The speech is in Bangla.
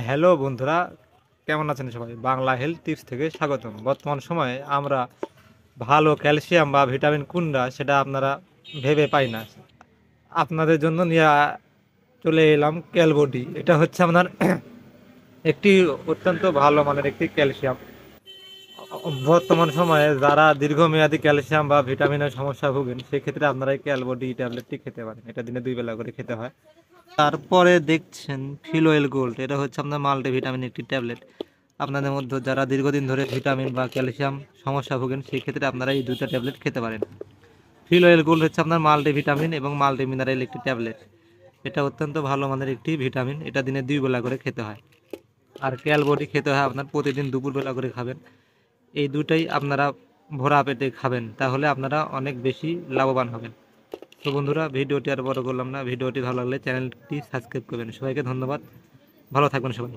হ্যালো বন্ধুরা, কেমন আছেন সবাই? বাংলা হেলথ টিপস থেকে স্বাগতম। বর্তমান সময়ে আমরা ভালো ক্যালসিয়াম বা ভিটামিন কোনটা সেটা আপনারা ভেবে পাই না। আপনাদের জন্য নিয়ে চলে এলাম ক্যালবডি। এটা হচ্ছে আপনার একটি অত্যন্ত ভালো মানের একটি ক্যালসিয়াম। বর্তমান সময়ে যারা দীর্ঘমেয়াদী ক্যালসিয়াম বা ভিটামিনের সমস্যা ভোগেন সেক্ষেত্রে আপনারা এই ক্যালবডি ট্যাবলেটটি খেতে পারেন। এটা দিনে 2 বেলা করে খেতে হয়। তারপরে দেখছেন ফিল গোল্ড। এটা হচ্ছে আপনার মাল্টিভিটামিন একটি ট্যাবলেট। আপনাদের মধ্যে যারা দীর্ঘদিন ধরে ভিটামিন বা ক্যালসিয়াম সমস্যা ভোগেন সেই ক্ষেত্রে আপনারা এই দুইটা ট্যাবলেট খেতে পারেন। ফিল গোল্ড হচ্ছে আপনার মাল্টিভিটামিন এবং মাল্টি মিনারেল একটি ট্যাবলেট। এটা অত্যন্ত ভালো মানের একটি ভিটামিন। এটা দিনে 2 বেলা করে খেতে হয়। আর ক্যালবডি খেতে হয় আপনার প্রতিদিন দুপুরবেলা করে খাবেন। এই দুটাই আপনারা ভরা পেটে খাবেন, তাহলে আপনারা অনেক বেশি লাভবান হবেন। তো বন্ধুরা, ভিডিওটি আর বড় করলাম না। ভিডিওটি ভালো লাগলে চ্যানেলটি সাবস্ক্রাইব করবেন। সবাইকে ধন্যবাদ। ভালো থাকবেন সবাই।